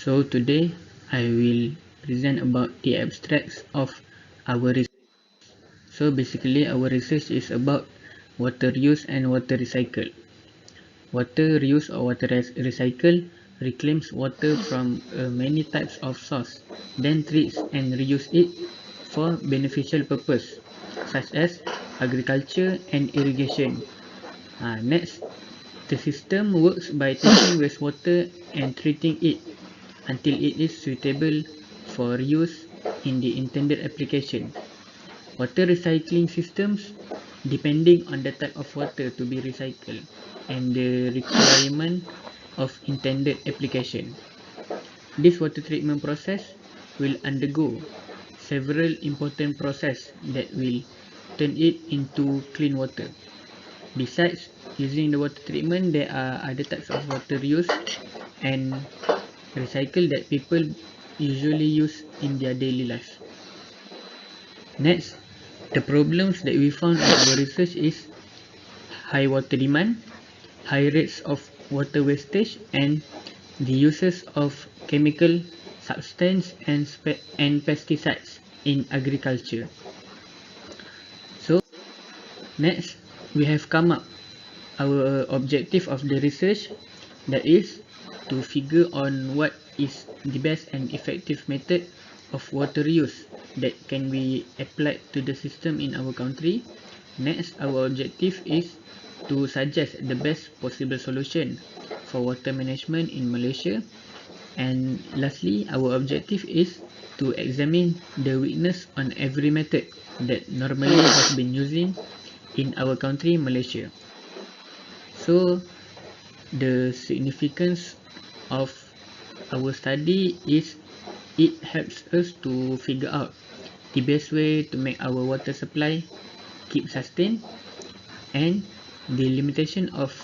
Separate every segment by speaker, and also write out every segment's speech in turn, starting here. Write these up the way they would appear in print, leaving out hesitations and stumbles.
Speaker 1: So today I will present about the abstracts of our research. So basically our research is about water use and water recycle. Water reuse or water recycle reclaims water from many types of source, then treats and reuse it for beneficial purpose such as agriculture and irrigation. Next, the system works by taking wastewater and treating it until it is suitable for use in the intended application. Water recycling systems, depending on the type of water to be recycled and the requirement of intended application. This water treatment process will undergo several important processes that will turn it into clean water. Besides using the water treatment, there are other types of water use and recycle that people usually use in their daily life. Next, the problems that we found in our research is high water demand, high rates of water wastage, and the uses of chemical substance and pesticides in agriculture. So next, we have come up our objective of the research, that is to figure on what is the best and effective method of water use that can be applied to the system in our country. Next, our objective is to suggest the best possible solution for water management in Malaysia. And lastly, our objective is to examine the weakness on every method that normally has been using in our country, Malaysia. So the significance of our study is it helps us to figure out the best way to make our water supply keep sustained, and the limitation of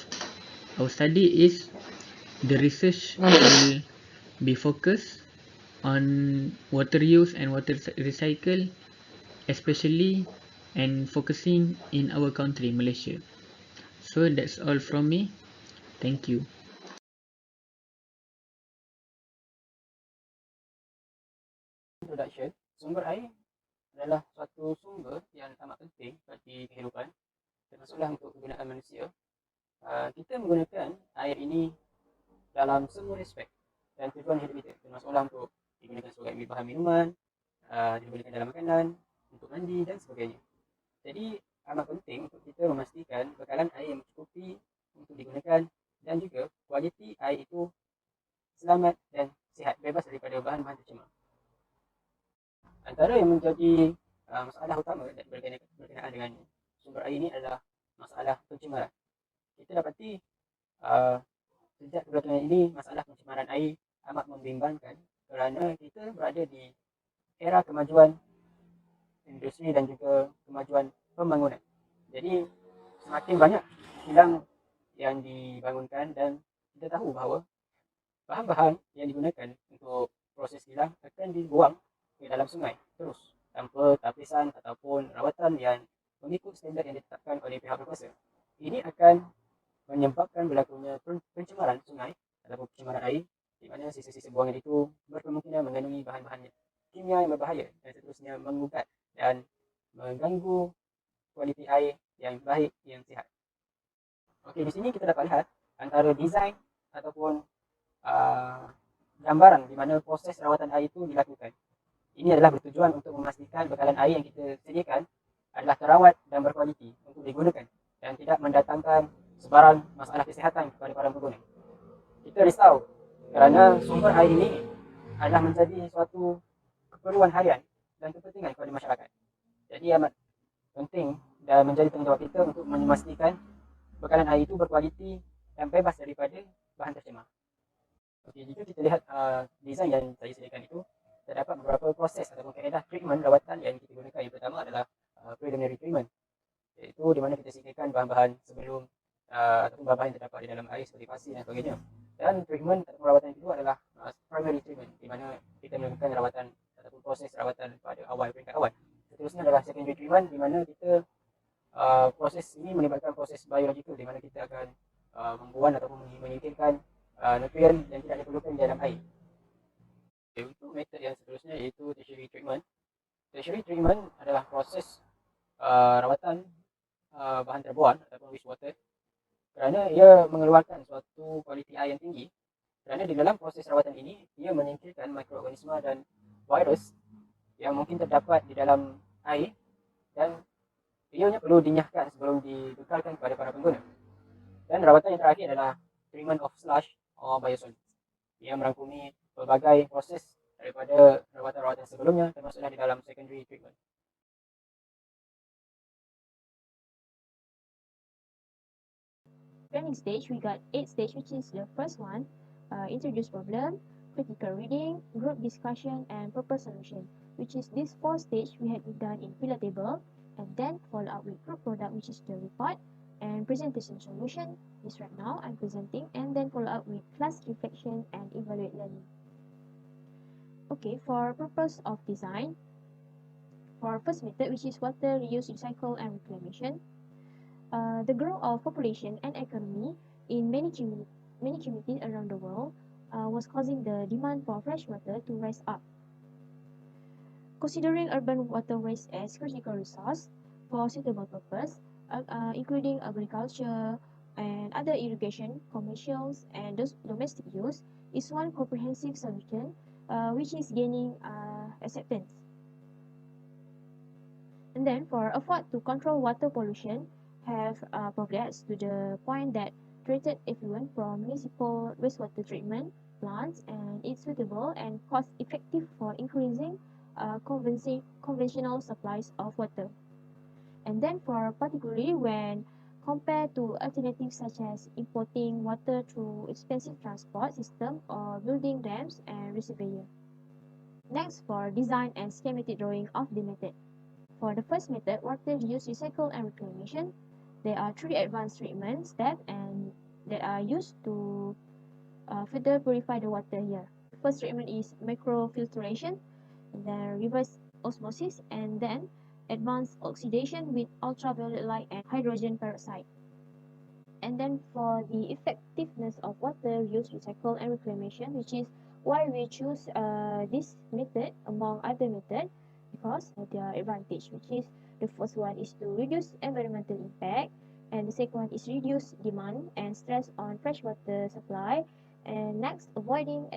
Speaker 1: our study is the research will be focused on water use and water recycle, especially and focusing in our country, Malaysia. So that's all from me. Thank you.
Speaker 2: Introduction, sumber air adalah suatu sumber yang amat penting bagi kehidupan, termasuklah untuk kegunaan manusia. Kita menggunakan air ini dalam semua aspek dan tujuan hidup kita, termasuklah untuk digunakan sebagai bahan minuman, digunakan dalam makanan, untuk mandi dan sebagainya. Jadi amat penting untuk kita memastikan bekalan air yang mencukupi untuk digunakan dan juga kualiti air itu selamat dan sihat, bebas daripada bahan-bahan tercemar. Antara yang menjadi masalah utama berkenaan dengan sumber air ini adalah masalah pencemaran. Kita dapati sejak kebelakangan ini masalah pencemaran air amat membimbangkan kerana kita berada di era kemajuan industri dan juga kemajuan pembangunan. Jadi semakin banyak kilang yang dibangunkan dan kita tahu bahawa bahan-bahan yang digunakan untuk proses kilang akan dibuang ke dalam sungai terus tanpa tapisan ataupun rawatan yang mengikut standard yang ditetapkan oleh pihak berkuasa. Ini akan menyebabkan berlakunya pencemaran sungai ataupun pencemaran air, di mana sisa-sisa buangan itu berkemungkinan mengandungi bahan-bahan kimia yang berbahaya dan seterusnya mengubat dan mengganggu kualiti air yang baik, yang sihat. Okey, di sini kita dapat lihat antara desain ataupun gambaran di mana proses rawatan air itu dilakukan. Ini adalah bertujuan untuk memastikan bekalan air yang kita sediakan adalah terawat dan berkualiti untuk digunakan dan tidak mendatangkan sebarang masalah kesihatan kepada para pengguna. Kita risau kerana sumber air ini adalah menjadi suatu keperluan harian dan kepentingan kepada masyarakat. Jadi amat penting dan menjadi tanggungjawab kita untuk memastikan bekalan air itu berkualiti dan bebas daripada bahan tercemar. Okey, jika kita lihat desain yang saya sediakan itu, terdapat beberapa proses ataupun kaedah treatment rawatan yang kita gunakan. Yang pertama adalah preliminary treatment, iaitu di mana kita sediakan bahan-bahan sebelum ataupun bahan-bahan yang terdapat di dalam air seperti pasir dan sebagainya. Dan treatment ataupun rawatan yang kedua adalah primary treatment, di mana kita melakukan rawatan ataupun proses rawatan pada awal, peringkat awal. Seterusnya adalah secondary treatment, di mana kita proses ini melibatkan proses biological, di mana kita akan membuang ataupun menyingkirkan nutrien yang tidak diperlukan di dalam air. tertiary treatment. Tertiary treatment adalah proses rawatan bahan terbuan ataupun wastewater kerana ia mengeluarkan suatu kualiti air yang tinggi, kerana di dalam proses rawatan ini ia menyingkirkan mikroorganisma dan virus yang mungkin terdapat di dalam air dan ianya perlu dinyahkan sebelum dibekalkan kepada para pengguna. Dan rawatan yang terakhir adalah treatment of sludge or biosolids. Ia merangkumi pelbagai proses daripada rawatan-rawatan sebelumnya, termasuklah di dalam secondary treatment.
Speaker 3: Planning stage, we got 8 stage, which is the first one, introduce problem, critical reading, group discussion, and proposed solution, which is this 4 stage we had done in pillar table, and then follow up with group product, which is the report, and presentation solution, this right now I'm presenting, and then follow up with class reflection and evaluate learning. Okay, for purpose of design, for first method, which is water reuse, recycle, and reclamation, the growth of population and economy in many communities around the world was causing the demand for fresh water to rise up. Considering urban waterways as critical resource for suitable purpose, including agriculture and other irrigation, commercials, and domestic use, is one comprehensive solution which is gaining acceptance. And then for effort to control water pollution, have progressed to the point that treated effluent from municipal wastewater treatment plants, and it's suitable and cost-effective for increasing conventional supplies of water. And then for particularly when compared to alternatives such as importing water through expensive transport system or building dams and reservoirs. Next, for design and schematic drawing of the method. For the first method, water reuse, recycle, and reclamation, there are 3 advanced treatment steps and that are used to further purify the water here. First treatment is microfiltration, then reverse osmosis, and then advanced oxidation with ultraviolet light and hydrogen peroxide. And then for the effectiveness of water reuse, recycle, and reclamation, which is why we choose this method among other methods, because of their advantage, which is the first one is to reduce environmental impact, and the second one is reduce demand and stress on freshwater supply, and next, avoiding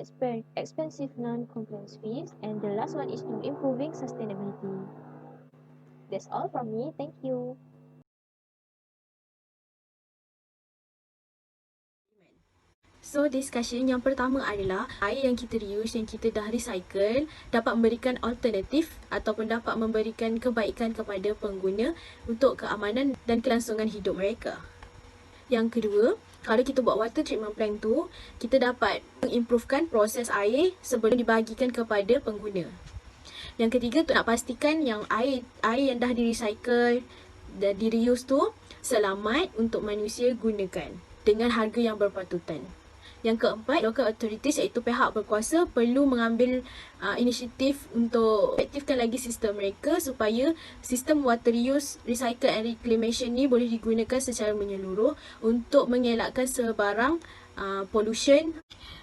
Speaker 3: expensive non-compliance fees, and the last one is to improving sustainability. That's all from me. Thank you.
Speaker 4: So, discussion yang pertama adalah air yang kita reuse, yang kita dah recycle dapat memberikan alternatif ataupun dapat memberikan kebaikan kepada pengguna untuk keamanan dan kelangsungan hidup mereka. Yang kedua, kalau kita buat water treatment plant tu, kita dapat mengimprovekan proses air sebelum dibagikan kepada pengguna. Yang ketiga, untuk nak pastikan yang air yang dah di-recycle dan di-reuse tu selamat untuk manusia gunakan dengan harga yang berpatutan. Yang keempat, local authorities iaitu pihak berkuasa perlu mengambil inisiatif untuk efektifkan lagi sistem mereka supaya sistem water reuse, recycle and reclamation ni boleh digunakan secara menyeluruh untuk mengelakkan sebarang pollution.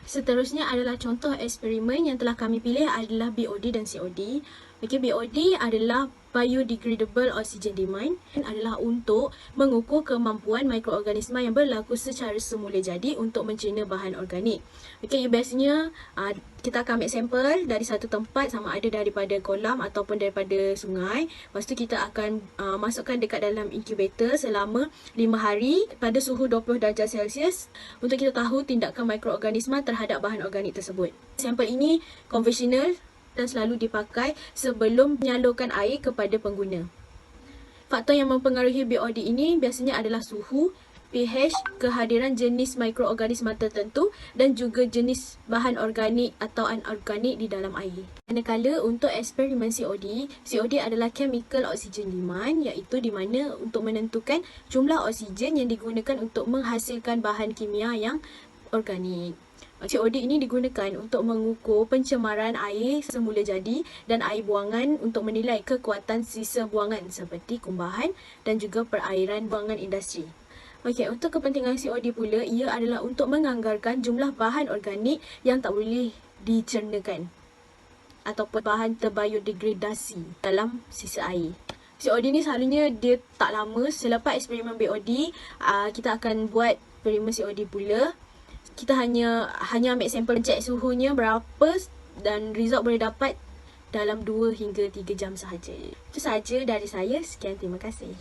Speaker 4: Seterusnya adalah contoh eksperimen yang telah kami pilih adalah BOD dan COD. Okay, BOD adalah biodegradable oxygen demand, adalah untuk mengukur kemampuan mikroorganisma yang berlaku secara semula jadi untuk mencerna bahan organik. Okay, biasanya kita akan ambil sampel dari satu tempat, sama ada daripada kolam ataupun daripada sungai. Lepas tu kita akan masukkan dekat dalam incubator selama 5 hari pada suhu 20 darjah Celsius untuk kita tahu tindakan mikroorganisma terhadap bahan organik tersebut. Sampel ini konvensional dan selalu dipakai sebelum menyalurkan air kepada pengguna. Faktor yang mempengaruhi BOD ini biasanya adalah suhu, pH, kehadiran jenis mikroorganisma tertentu dan juga jenis bahan organik atau anorganik di dalam air. Manakala untuk eksperimen COD adalah chemical oxygen demand, iaitu di mana untuk menentukan jumlah oksigen yang digunakan untuk menghasilkan bahan kimia yang organik. COD ini digunakan untuk mengukur pencemaran air semula jadi dan air buangan untuk menilai kekuatan sisa buangan seperti kumbahan dan juga perairan buangan industri. Okey, untuk kepentingan COD pula, ia adalah untuk menganggarkan jumlah bahan organik yang tak boleh dicernakan. ataupun bahan terbiodegradasi dalam sisa air. COD ni selalunya dia tak lama. Selepas eksperimen BOD, kita akan buat eksperimen COD pula. Kita hanya ambil sampel, cek suhunya berapa dan result boleh dapat dalam 2 hingga 3 jam sahaja. Itu sahaja dari saya. Sekian, terima kasih.